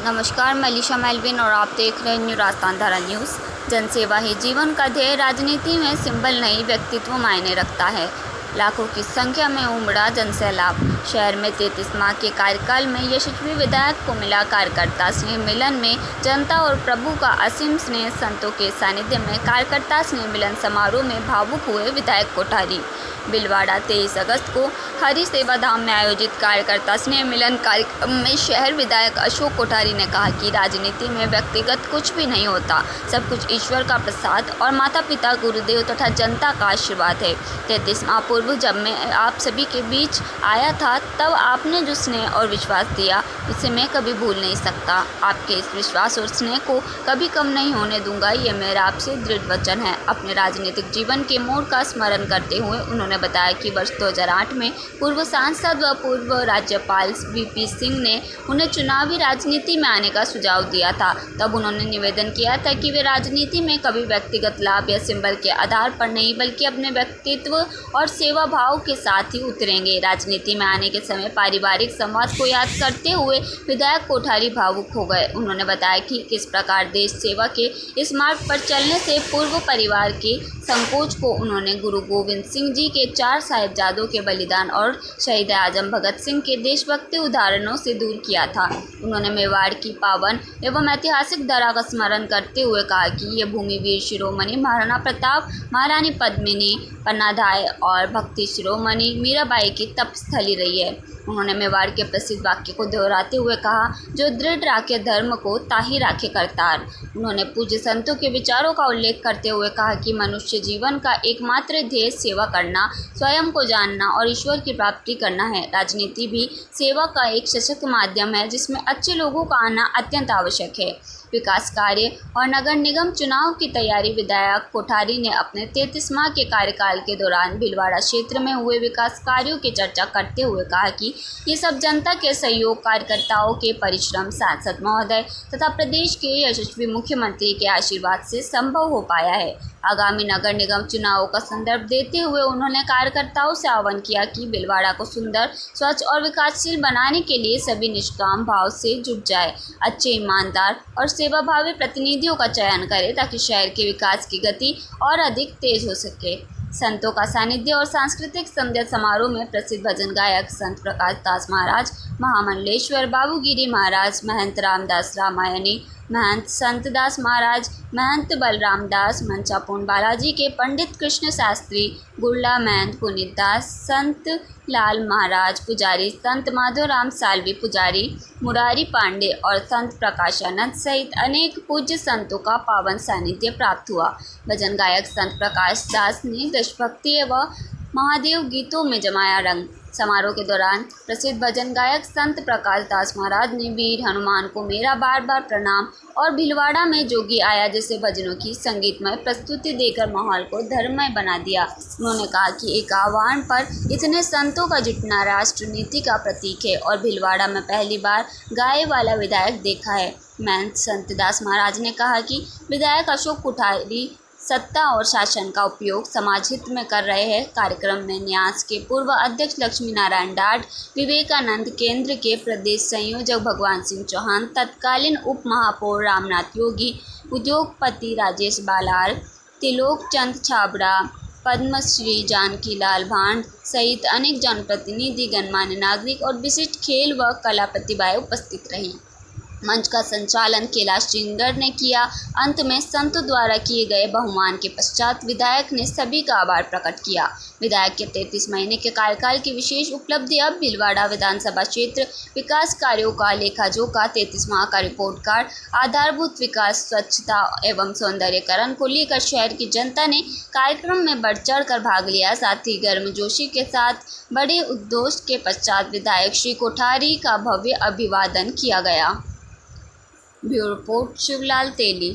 नमस्कार, मैं लिशा मेलविन और आप देख रहे हैं न्यू राजस्थान धारा न्यूज़। जनसेवा ही जीवन का ध्येय राजनीति में सिंबल नहीं, व्यक्तित्व मायने रखता है। लाखों की संख्या में उमड़ा जनसैलाब। शहर में 33 माह के कार्यकाल में यशस्वी विधायक को मिला कार्यकर्ता स्नेह मिलन में जनता और प्रभु का असीम स्नेह। संतों के सानिध्य में कार्यकर्ता स्नेह मिलन समारोह में भावुक हुए विधायक कोठारी। भीलवाड़ा 23 अगस्त को हरि सेवा धाम में आयोजित कार्यकर्ता स्नेह मिलन कार्यक्रम में शहर विधायक अशोक कोठारी ने कहा कि राजनीति में व्यक्तिगत कुछ भी नहीं होता, सब कुछ ईश्वर का प्रसाद और माता पिता, गुरुदेव तथा जनता का आशीर्वाद है। 33 माह पूर्व जब मैं आप सभी के बीच आया था, तब आपने जो स्नेह और विश्वास दिया, उसे मैं कभी भूल नहीं सकता। आपके इस विश्वास और स्नेह को कभी कम नहीं होने दूंगा, ये मेरा आपसे दृढ़ वचन है। अपने राजनीतिक जीवन के मोड़ का स्मरण करते हुए उन्होंने बताया कि वर्ष 2008 में पूर्व सांसद व पूर्व राज्यपाल वीपी सिंह ने उन्हें चुनावी राजनीति में आने का सुझाव दिया था। तब उन्होंने निवेदन किया था कि वे राजनीति में कभी व्यक्तिगत लाभ या सिंबल के आधार पर नहीं, बल्कि अपने व्यक्तित्व और सेवा भाव के साथ ही उतरेंगे। राजनीति में आने के समय पारिवारिक संवाद को याद करते हुए विधायक कोठारी भावुक हो गए। उन्होंने बताया कि किस प्रकार देश सेवा के इस मार्ग पर चलने से पूर्व परिवार के संकोच को उन्होंने गुरु गोविंद सिंह जी के 4 साहिबजादों के बलिदान और शहीद आजम भगत सिंह के देशभक्ति उदाहरणों से दूर किया था। उन्होंने मेवाड़ की पावन एवं ऐतिहासिक धरा का स्मरण करते हुए कहा कि यह भूमि वीर शिरोमणि महाराणा प्रताप, महारानी पद्मिनी, पन्नाधाय और भक्ति शिरोमणि मीराबाई की तपस्थली रही है। उन्होंने मेवाड़ के प्रसिद्ध वाक्य को दोहराते हुए कहा, जो दृढ़ राखे धर्म को, ताहि राखे करतार। उन्होंने पूज्य संतों के विचारों का उल्लेख करते हुए कहा कि मनुष्य जीवन का एकमात्र ध्येय सेवा करना, स्वयं को जानना और ईश्वर की प्राप्ति करना है। राजनीति भी सेवा का एक सशक्त माध्यम है, जिसमें अच्छे लोगों का आना अत्यंत आवश्यक है। विकास कार्य और नगर निगम चुनाव की तैयारी। विधायक कोठारी ने अपने 33 माह के कार्यकाल के दौरान भीलवाड़ा क्षेत्र में हुए विकास कार्यों की चर्चा करते हुए कहा कि ये सब जनता के सहयोग, कार्यकर्ताओं के परिश्रम, सांसद महोदय तथा प्रदेश के यशस्वी मुख्यमंत्री के आशीर्वाद से संभव हो पाया है। आगामी नगर निगम चुनावों का संदर्भ देते हुए उन्होंने कार्यकर्ताओं से आह्वान किया कि भीलवाड़ा को सुंदर, स्वच्छ और विकासशील बनाने के लिए सभी निष्काम भाव से जुट जाए, अच्छे, ईमानदार और सेवाभावी प्रतिनिधियों का चयन करें, ताकि शहर के विकास की गति और अधिक तेज हो सके। संतों का सानिध्य और सांस्कृतिक संध्या समारोह में प्रसिद्ध भजन गायक संत प्रकाश दास महाराज, महामंडलेश्वर बाबूगिरी महाराज, महंत रामदास रामायणी, महंत संत दास महाराज, महंत बलराम दास, मंचापूर्ण बालाजी के पंडित कृष्ण शास्त्री, गुरला महंत पुनीत दास, संत लाल महाराज पुजारी, संत माधोराम सालवी पुजारी, मुरारी पांडे और संत प्रकाशानंद सहित अनेक पूज्य संतों का पावन सानिध्य प्राप्त हुआ। भजन गायक संत प्रकाश दास ने देशभक्ति एवं महादेव गीतों में जमाया रंग। समारोह के दौरान प्रसिद्ध भजन गायक संत प्रकाश दास महाराज ने वीर हनुमान को मेरा बार बार प्रणाम और भीलवाड़ा में जोगी आया जैसे भजनों की संगीतमय प्रस्तुति देकर माहौल को धर्ममय बना दिया। उन्होंने कहा कि एक आह्वान पर इतने संतों का जुटना राष्ट्र नीति का प्रतीक है और भीलवाड़ा में पहली बार गाये वाला विधायक देखा है। महंत संत दास महाराज ने कहा कि विधायक अशोक कोठारी सत्ता और शासन का उपयोग समाज हित में कर रहे हैं। कार्यक्रम में न्यास के पूर्व अध्यक्ष लक्ष्मी नारायण डाट, विवेकानंद केंद्र के प्रदेश संयोजक भगवान सिंह चौहान, तत्कालीन उप महापौर रामनाथ योगी, उद्योगपति राजेश बालार, तिलोक चंद छाबड़ा, पद्मश्री जानकी लाल भांड सहित अनेक जनप्रतिनिधि, गणमान्य नागरिक और विशिष्ट खेल व कला प्रतिभाएं उपस्थित रहीं। मंच का संचालन कैलाश जिंगर ने किया। अंत में संतों द्वारा किए गए बहुमान के पश्चात विधायक ने सभी का आभार प्रकट किया। विधायक के 33 महीने के कार्यकाल की विशेष उपलब्धि। अब भीलवाड़ा विधानसभा क्षेत्र विकास कार्यों का लेखा जोखा, 33 माह का रिपोर्ट कार्ड, आधारभूत विकास, स्वच्छता एवं सौंदर्यीकरण को लेकर शहर की जनता ने कार्यक्रम में बढ़ चढ़ कर भाग लिया। साथ ही गर्मजोशी के साथ बड़े उद्घोष के पश्चात विधायक श्री कोठारी का भव्य अभिवादन किया गया। ब्यूरो रिपोर्ट शिवलाल तेली।